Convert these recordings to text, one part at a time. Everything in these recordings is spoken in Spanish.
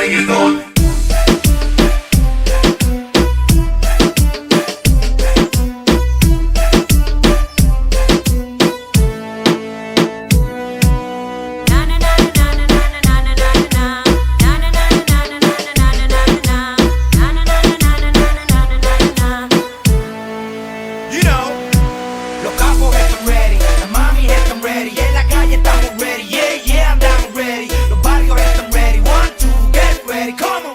reggaetón. Los capos están ready, las mami están ready, en la calle estamos ready, yeah, yeah, andamos ready. Los barrios están ready, 1, 2, get ready, come on.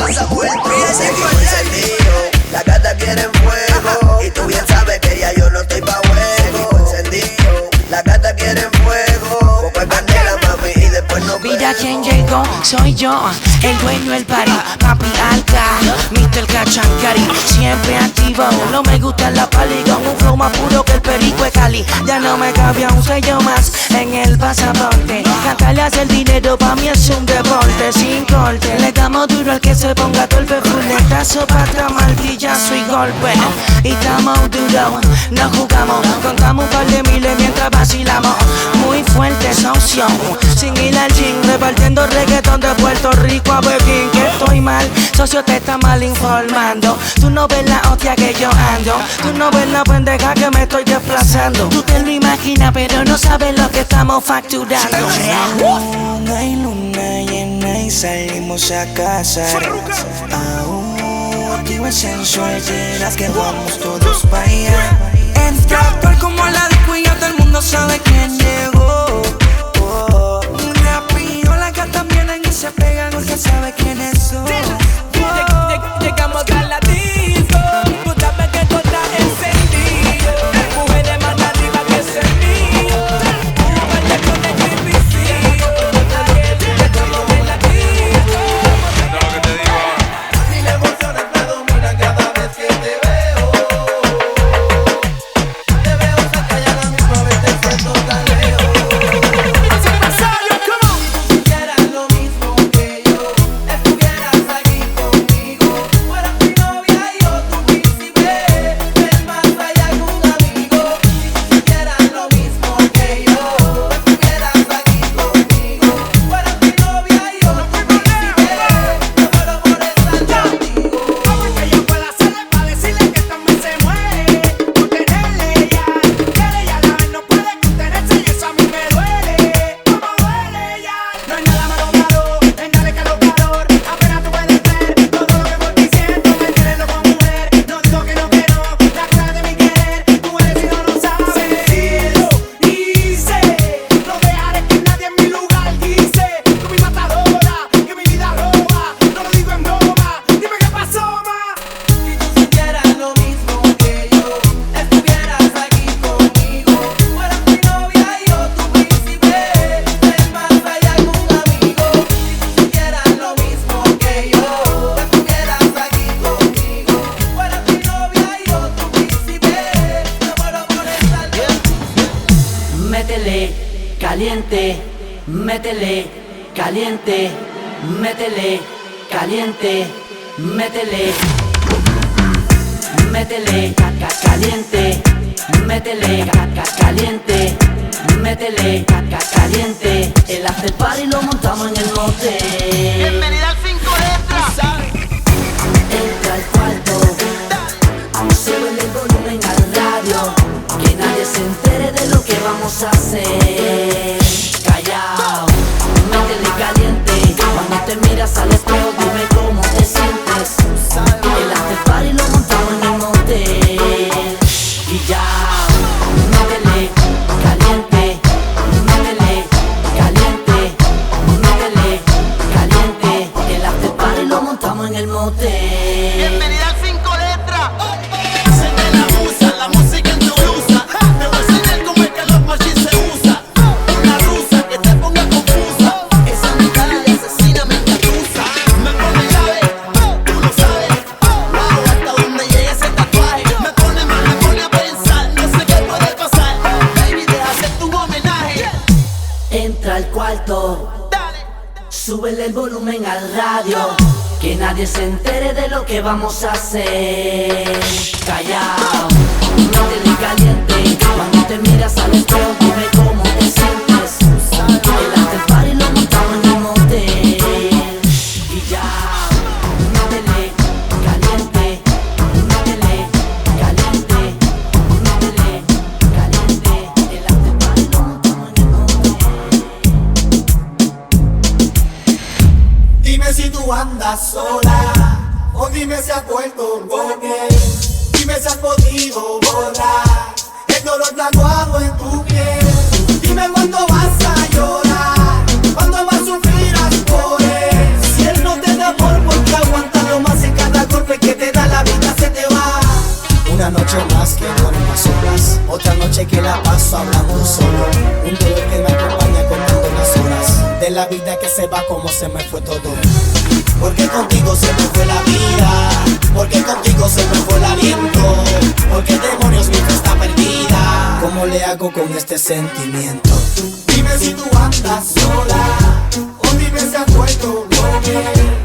pasamos el tren, seguimos encendidos. Las gatas quieren fuego y tú bien sabes que ya yo no estoy pa' juego. Seguimos encendidos. Las gatas quieren fuego, poco de candela, mami, y después no Mira quién llegó, soy yo, el dueño del party, papi alta, Mr. Cachancari, siempre activo. No me gusta la pali con un flow más puro que el perico de Cali. Ya no me cabía un sello más en el pasaporte. Cantarle hace el dinero, pa' mí es un deporte sin corte. Le damos duro al que se ponga torpe, fuletazo, pata, martillazo y golpe. Y estamos duros, no jugamos, contamos un par de miles mientras vacilamos. Muy fuerte socio, sin ir al gym, repartiendo reggaetón de Puerto Rico a Pekín. Que estoy mal, socio, te está mal informando. Tú no ves la hostia que yo ando, tú no ves la pendeja que me estoy desplazando. Tú te lo imaginas pero no sabes lo que estamos facturando. Luna y luna llena y salimos a casar. Activo el sensual, verás que vamos todos pa' allá. Entra actual como la disco y ya todo el mundo sabe quién llegó. Rápido las gatas vienen y se pegan, usted sabe quiénes son. Llegamos a la disco, tú sabes que todo está encendido. Mujeres más arriba que ese mío, baila con el tripicillo. Llegamos en la disco. Esto es lo que te digo ahora. Y la emoción me domina cada vez que te veo. Te veo cerca y a la misma vez te siento tan lejos. Si supieras lo mismo que yo, estuvieras aquí conmigo. Fueras mi novia y yo tu príncipe, ven más allá que un amigo. Si supieras lo mismo que yo, estuvieras aquí conmigo. Fueras mi novia y yo tu príncipe, me muero por estar contigo. Que yo pueda hacerle pa' decirle que también se muere por tenerle ya. Quiere ya la vez no puede contenerse y eso a mí me duele. Como duele ya. No hay nada malo en darle calor. Apenas tú puedes ver todo lo que voy diciendo. Me tienes loco mujer, no digo que no. La cara de mi querer, tú eres y no lo sabes. Sentido y sé, no dejaré que nadie en mi lugar dice. Tú mi matadora, que mi vida roba. No lo digo en broma, dime qué pasó, ma. Si tú supieras lo mismo que yo, estuvieras aquí conmigo. Fueras mi novia y yo tu príncipe, ven más allá que un amigo. Si tú supieras lo mismo que yo, estuvieras aquí conmigo. Fueras mi novia y yo tu príncipe, me muero por estar contigo. Métele, caliente, métele, caliente, métele, caliente, métele. Métele, caliente, métele, caliente, métele, caliente. El after party lo montamos en el motel. Bienvenida al 5 letras. Entra al cuarto, sube el volumen al radio, que nadie se entere de lo que vamos a hacer. Callao, métele caliente, cuando te miras al espejo dime cómo te sientes. El after party lo montamos en el motel. Y ya, métele caliente, métele caliente, métele caliente. El after party lo montamos en el motel. Bienvenida al 5 letras. Se me la usa, la música en tu blusa. Te voy a enseñar cómo es que los machis se usa. Una rusa que te ponga confusa. Esa mirada de asesina me engatusa. Me pone llave, tú lo sabes. Wow, hasta donde llega ese tatuaje. Me pone mal, me pone a pensar. No sé qué puede pasar. Baby, deja hacerte un homenaje. Entra al cuarto, Dale. súbele el volumen al radio, que nadie se entere de lo que vamos a hacer. Callao, métele caliente, cuando te miras al espejo dime cómo te sientes. El after party lo montamos en el motel. Y ya, métele caliente, métele caliente, métele caliente. El after party lo montamos en el motel. Dime si tú andas sola o dime si has vuelto porque dime si has podido borrar el dolor tatuado en tu piel. Dime cuándo vas a llorar, cuándo más sufrirás por él. Si él no te da amor, ¿por qué aguantas cómo se me fue todo. Porque contigo se me fue la vida, porque contigo se me fue el aliento, porque demonios mi fe está perdida. ¿Cómo le hago con este sentimiento? Dime si tú andas sola, o dime si has vuelto loca.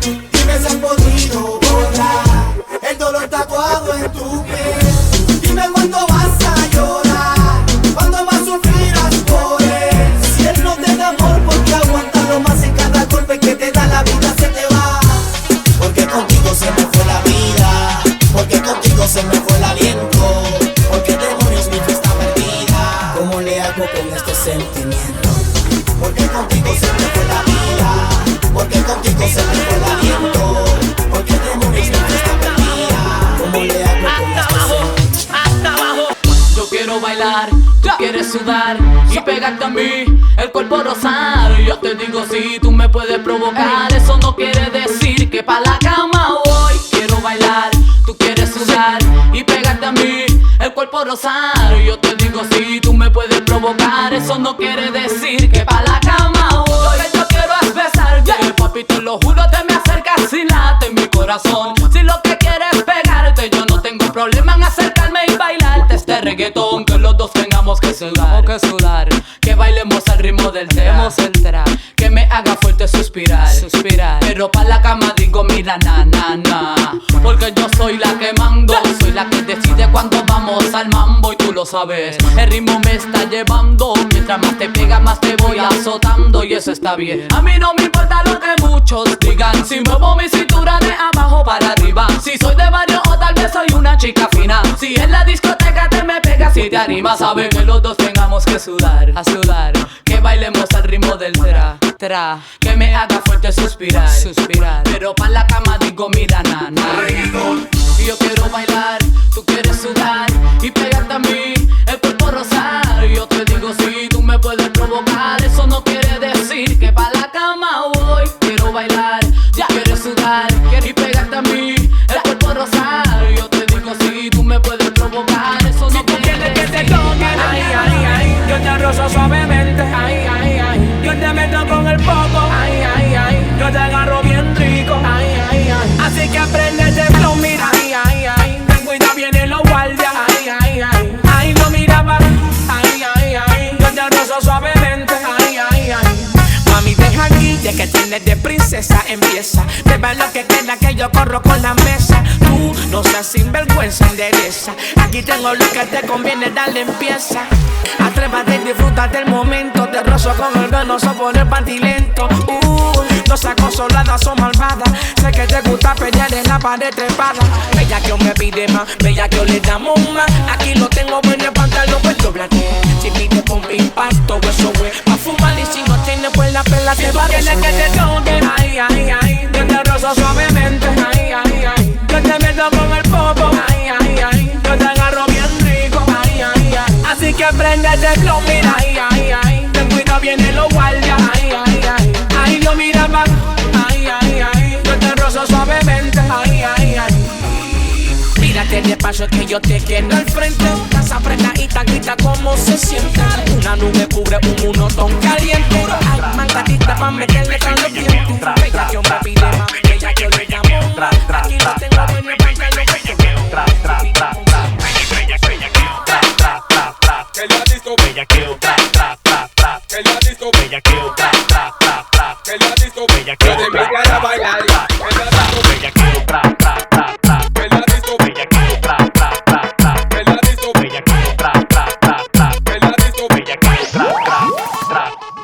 Dime si has podido borrar el dolor tatuado en tu piel. Dime cuándo vas a llorar, cuándo más sufrirás por él. Si él no te da amor, ¿por qué aguantarlo más en cada golpe que te da la vida se te va? Porque contigo se me fue la vida, porque contigo se me fue el aliento, porque demonios mi fe está perdida. ¿Cómo le hago con este sentimiento? Porque contigo se me fue la vida, porque contigo se me fue el aliento, porque demonios mi fe está perdida. ¿Cómo le hago con este sentimiento? Hasta abajo. Yo quiero bailar, tú quieres sudar y pegarte a mí, el cuerpo rosar. Yo te digo si tú me puedes provocar, eso no quiere decir que pa' la cama voy. Quiero bailar, tú quieres sudar y pegarte a mí, el cuerpo rosar. Yo te digo si tú me puedes provocar, eso no quiere decir que pa' la cama voy. Lo que yo quiero es besarte, papi, te lo juro, te me acercas y late mi corazón. Si lo que quieres es pegarte, yo no tengo problema en acercarme y bailarte este reggaetón, que los dos tengamos que sudar, que bailemos al ritmo del trap, que me haga fuerte suspirar, pero pa' la cama digo mira na na na, porque yo soy la que mando, soy la que decide cuando vamos al mambo y tú lo sabes, el ritmo me está llevando, mientras más te pega más te voy azotando y eso está bien. A mí no me importa lo que muchos digan, si muevo mi cintura de abajo para arriba, si soy de barrio o tal vez soy una chica fina, si en la discoteca te me pegas y te animas, sabes que los dos tengamos que sudar, que bailemos al ritmo del tra, que me haga fuerte suspirar, pero pa' la cama digo mira na na. Si yo quiero bailar, tú quieres sudar y pegarte a mí, el cuerpo rosar. Yo te digo si tú me puedes provocar, eso no quiere decir que pa' la cama voy. Quiero bailar, ya quieres sudar y pegarte a mí, el cuerpo rosar. Yo te digo si tú me puedes provocar, eso no quiere decir que te toquen. Ay, ay, ay, yo te rozo suavemente. Ay, ay, ay, yo te meto con el poco. Ay, ay, ay, yo te agarro bien rico. Ay, ay, ay, así que aprende de flow, mira. Ay, ay, ay, ten cuidado, vienen los guardias. Ay, ay, ay, ay, no miraba. Ay, ay, ay, yo te rozo suavemente. Ay, ay, ay, mami, deja aquí, ya que tienes de princesa, empieza. Te va lo que queda, que yo corro con la mesa. Tú no seas sinvergüenza, endereza. Aquí tengo lo que te conviene, dale empieza. Atrévate y disfruta del momento. Te rozo con el venoso por el pantilento. No seas consolada, son malvada. Sé que te gusta pelear en la pared trepada. Bella que me pide más, bella que le damos más. Aquí lo tengo en el pantalón, pues doblate. Si pide con impacto, eso güey. Pa' fumar y si no tiene pues la pela se va. Tienes que te toquen. Ay, ay, ay, yo te rozo suavemente. Ay, ay, ay, yo te meto con el popo. Ay, ay, ay, yo te agarro bien rico. Ay, ay, ay, así que prendete el flow, mira. Ay, ay, ay, ten cuidado, vienen los guardias. Ay, ay, ay, ay, no mira más. Ay, ay, ay, yo te rozo suavemente. Ay, ay, ay, mírate de paso que yo te quiero al frente. Estás apretadita, grita como se siente. Una nube cubre un monotón caliente. Ay, mangatita pa' meterle con los dientes. Bella que me pide más, bella que le llamo. Aquí lo tengo en el pantalón. Que la disco bellaqueo, tra, tra, tra, tra. Que la disco bellaqueo, tra, tra, tra, tra. Que la disco bellaqueo, te invitan a bailar. Que la disco bellaqueo, tra, tra, tra, tra. Que la disco bellaqueo, tra, tra, tra, tra. Que la disco bellaqueo, tra, tra, tra, tra. Que la disco bellaqueo, tra, tra, tra, tra.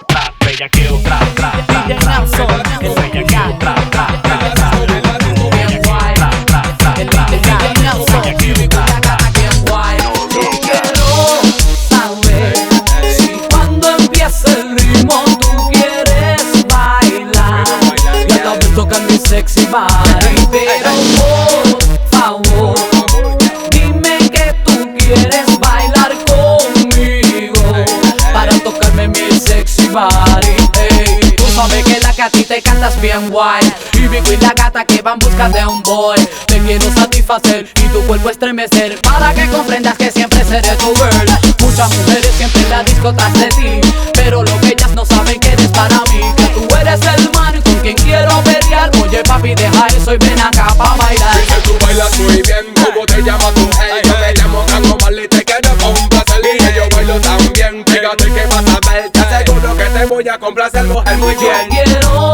Bellaqueo, tra, tra, tra, tra. Que la disco bellaqueo, tra, tra, tra, tra. Que la disco bellaqueo, tra, tra, tra, tra. Que la disco bellaqueo, tra, tra. El ritmo tú quieres bailar, y a la vez tocar mi sexy body. Pero por favor, dime que tú quieres bailar conmigo para tocarme mi sexy body. Hey, tú sabes que la que a ti te cantas bien guay, y Vico y la gata que van busca de un boy. Te quiero satisfacer y tu cuerpo estremecer, para que comprendas que siempre seré tu girl. Muchas mujeres siempre en la disco tras de ti, pero lo que ellas no saben que eres para mí, que tú eres el man con eso y ven acá pa' bailar. Dice tú bailas muy bien, ¿cómo te llamas tú? Hey, yo me llamo Cango Mal y te quiero complacer. Y que yo bailo tan bien, fíjate que vas a ver. Te aseguro que te voy a complacer, mujer, muy bien. Yo quiero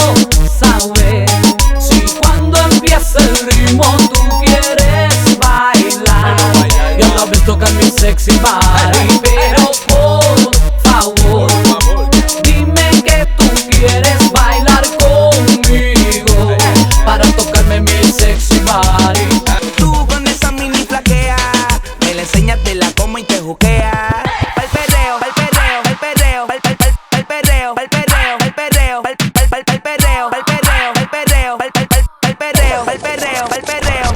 saber si cuando empieza el ritmo tú quieres bailar. Y otra vez tocar mi sexy body. Pero por favor, dime que tú quieres bailar conmigo para tocarme mi sexy body. Tú con esa mini flaquea, me la enseñas de la coma y te juquea. Pa'l perreo, pa'l perreo, pa'l perreo, pa'l perreo, pa'l perreo, pa'l perreo, pa'l perreo, pa'l perreo, pa'l perreo, pa'l perreo, pa'l perreo, pa'l perreo.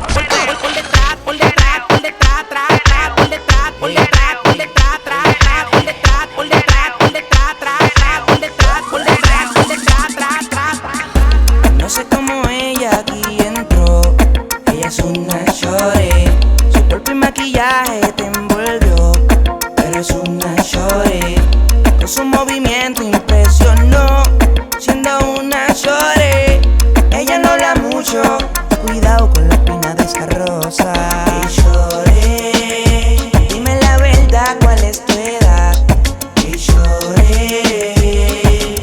Por detrás, por detrás, por detrás, tras, tras, por detrás, por detrás, por detrás, tras, tras, por detrás, por detrás, por detrás, tras, tras, por detrás, por detrás, por detrás, tras, tras. No sé cómo ella aquí entró. Ella es una shorty. Su cuerpo y maquillaje te envolvió, pero es una shorty. Con su movimiento impresionó, siendo una shorty. Ella no habla mucho, cuidado con la espina de esa rosa. Hey shorty, dime la verdad, ¿cuál es tu edad? Hey shorty,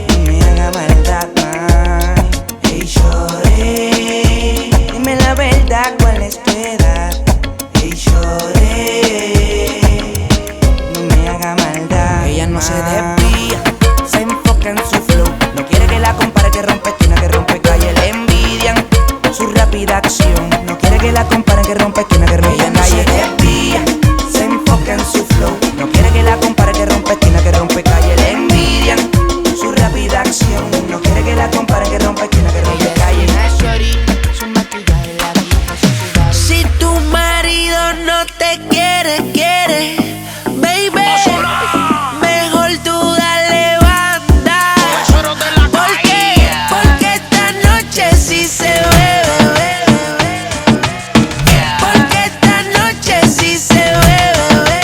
no me haga maldad, man. Hey shorty, dime la verdad, ¿cuál es tu edad? Hey shorty, no me haga maldad. Ella no se desvía, se enfoca en su flow. No quiere que la compare, que rompe esquina, que rompe calle. Le envidian su rápida acción. No quiere que la compare, que rompe esquina, que rompe calle. Ella no se desvía, se enfoca en su flow. No quiere que la compare, que rompe esquina, que rompe calle. Le envidian su rápida acción. No quiere que la compare, que rompe esquina, que rompe calle. Su maquillaje la dijo sin sudar. Si tu marido no te quiere, baby, mejor tú dale banda. Porque esta noche sí se bebe. Porque esta noche sí se bebe.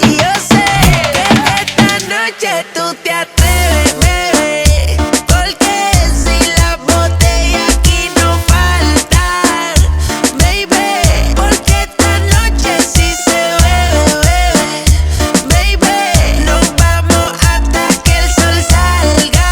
Y yo sé que esta noche tú te atreves, bebé. Porque si la botella aquí no faltan, baby. Porque esta noche sí se bebe, baby. Nos vamos hasta que el sol salga.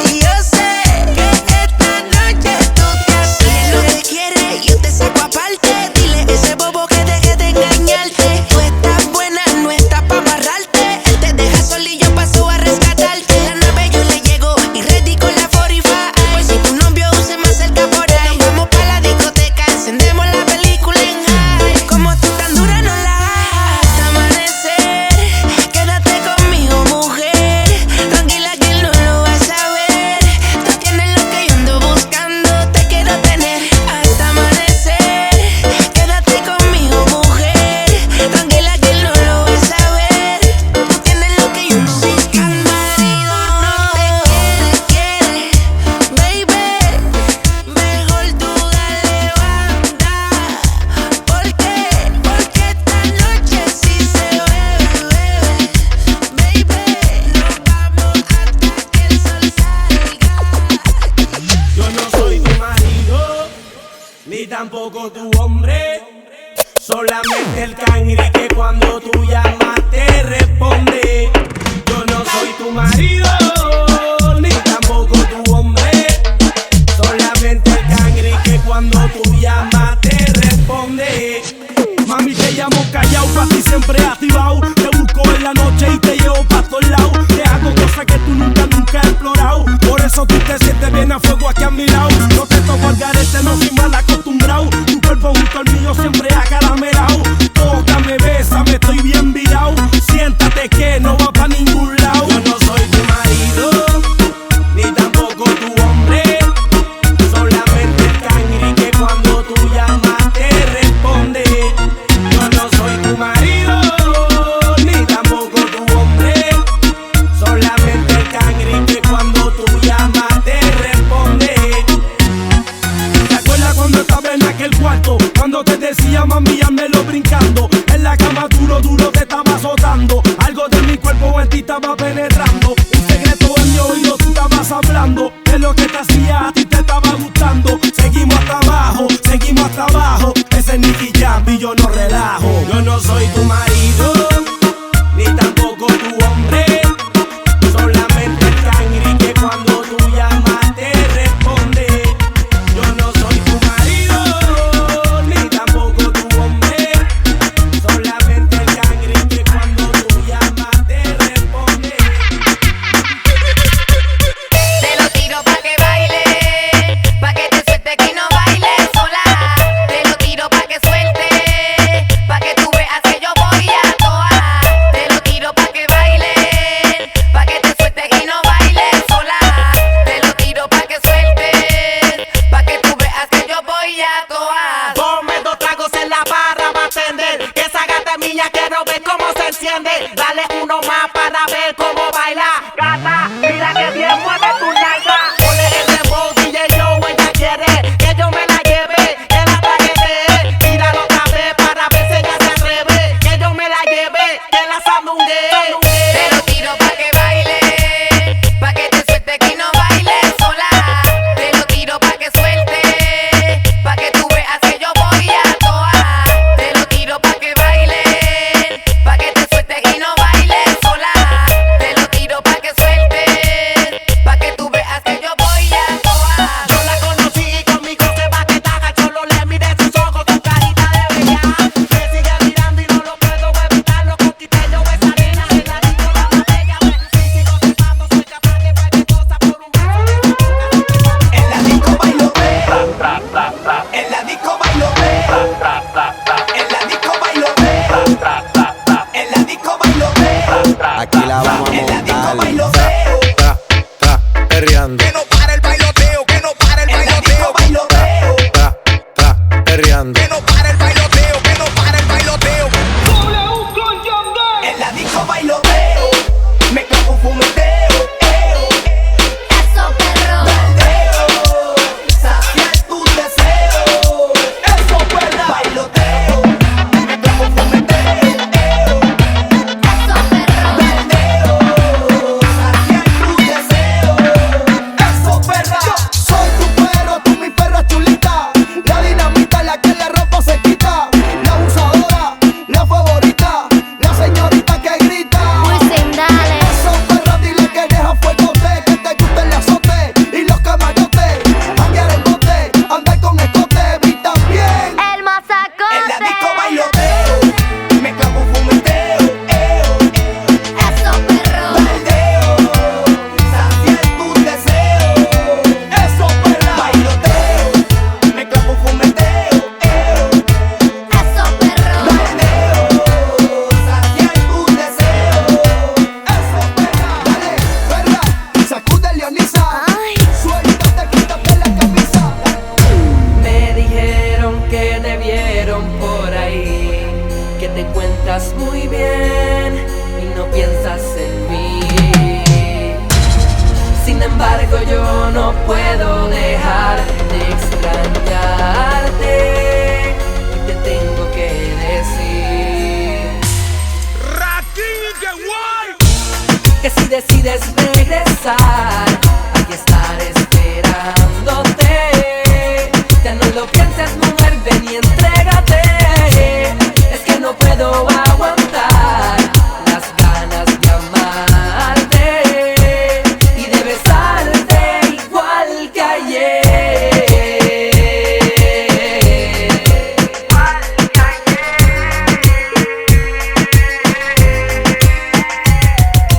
Y yo sé que esta noche tú te atreves. Dile lo que quieres, yo te saco aparte. Dile ese bobo que deje de engañarte. Tú estás buena, no estás pa' amarrarte. Él te deja solo y yo paso a rescatarte. La nave yo le llego y ready con la 45. Por si tu novio se me acerca por ahí. Nos vamos pa' la discoteca, encendemos la película en high. Como tú tan dura no la hagas. Hasta amanecer, quédate conmigo, mujer. Tranquila que él no lo va a saber. Tú tienes lo que yo ando buscando, te quiero tener. Hasta amanecer, quédate conmigo, mujer. Tranquila que él no lo va a saber. Tú tienes lo que yo ando buscando. Si tu marido no te quiere, baby, mejor tú dale banda. Porque esta noche sí se bebe, baby. Nos vamos hasta que el sol salga. Yo no soy tu marido, ni tampoco tu hombre. Solamente el cangri que cuando tú llamas te responde. Yo no soy tu marido, ni tampoco tu hombre. Solamente el cangri que cuando tú llamas te responde. Mami, te llamo callao, pa' ti siempre activado. Te busco en la noche y te llevo pa' todos lados. Te hago cosas que tú nunca has explorado. Por eso tú te sientes bien a fuego aquí a mi lado. No te toco al garete, no soy mal acostumbrado. Tu cuerpo junto al mío siempre acaramelao. Tócame, bésame, estoy bien virado. Siéntate que no va pa' ningún lado. Yo no soy tu marido, ni tampoco tu hombre. Solamente el cangri que cuando tú llamas te responde. Yo no soy tu marido, ni tampoco tu hombre. Solamente el cangri que cuando tú llamas te responde. ¿Te acuerdas cuando estaba en aquel cuarto? Cuando te decía mami, házmelo brincando. En la cama duro, duro te estaba azotando. Algo de mi cuerpo en ti estaba penetrando. Un secreto en mi oído tú estabas hablando. De lo que te hacía a ti te estaba gustando. Seguimos más trabajo. Ese es Nicky Jam y yo no relajo. Yo no soy tu marido, ni tampoco tu hombre. Solamente el cangri que cuando tú llamas te responde. Yo no soy tu marido, ni tampoco tu hombre. Solamente el cangri que cuando tú llamas te responde. Te lo tiro pa' que baile, pa' que te suelte que no bailes sola. Te lo tiro pa' que suelte, pa' que tú veas que yo voy a toa. Te lo tiro pa' que baile, pa' que te suelte que no bailes sola. Te lo tiro pa' que suelte, pa' que tú veas que yo voy a toa. Ponme 2 tragos en la barra va a atender. Que esa gata mía quiero ver cómo se enciende. Dale uno más para ver cómo baila. Gata, mira que bien mueve tu nalga. Ponle el dembow, DJ Joe, ella quiere que yo me la lleve, que la traguete. Tíralo otra vez para ver si ella se atreve. Que yo me la lleve, que la sandungue. Te lo tiro pa' que baile, pa' que te suelte que no bailes sola. Te lo tiro pa' que suelte, pa' que tú veas que yo voy a toa. Te lo tiro pa' que baile, pa' que te suelte que no bailes sola. Te lo tiro pa' que suelte, pa' que tú veas que yo voy a toa. Yo la conocí y conmigo se va a quedar. Solo le miré sus ojos con carita de bella. Me sigue mirando y no lo puedo evitar. Lo conquisté yo esa nena en la disco la botella. Si sigo silbando soy capaz de cualquier cosa por un beso de tu boca. En la disco bailoteo, en la disco bailoteo, en la disco bailoteo, en la disco bailoteo, Aquí la vamos a en la disco montar. bailoteo, Perreando, Que no pare el bailoteo, que no pare el en la disco bailoteo. bailoteo, perreando. Que no pare el bailoteo, que no pare el bailoteo. en la disco bailoteo, me clavo un fumeteo, Eso, perro. baldeo, saciar tus deseos, eso es verdad, bailoteo, me clavo un fumeteo, Eso, perro. baldeo, saciar tus deseos, eso es verdad. Yo soy tu perro, tú mi perra chulita, la dinamita, la que le ropa se quita, la abusadora, la favorita, la señorita que grita. Esos perros dile que deja fuegote, que te gusta el azote y los camarotes, janguear en bote, andar con escote, vi también. El masacote. En la disco bailoteo, me clavo un fumeteo, Eso, perro. baldeo, saciar tus deseos, eso es verdad. Bailoteo, me clavo un fumeteo, Eso, perro. baldeo, saciar tus deseos, eso es verdad. Dale, perra, sacude Leonisa, suéltate, quítate la camisa. Me dijeron que te vieron por ahí, que te encuentras muy bien y no piensas en mí. Sin embargo, yo no puedo dejar de extrañarte y te tengo que decir que si decides regresar, aquí estaré esperándote. Ya no lo pienses, mujer, ven y entrégate. Es que no puedo aguantar las ganas de amarte y de besarte igual que ayer.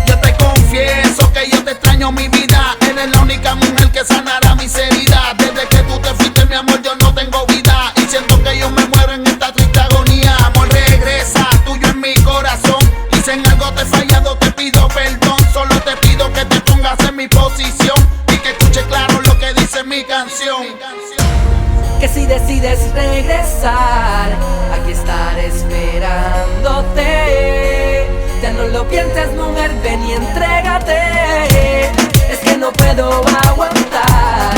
Yo te confieso que yo te extraño, mi vida. Eres la única mujer que sanará mis heridas. Desde que tú te fuiste, mi amor, yo no tengo vida. Y siento que yo me muero en esta triste agonía. Amor, regresa, tuyo en mi corazón. Y si en algo te he fallado, te pido perdón. Solo te pido que te pongas en mi posición y que escuche claro lo que dice mi canción. Que si decides regresar, aquí estaré esperándote. Ya no lo pienses, mujer, ven y entrégate. Es que no puedo aguantar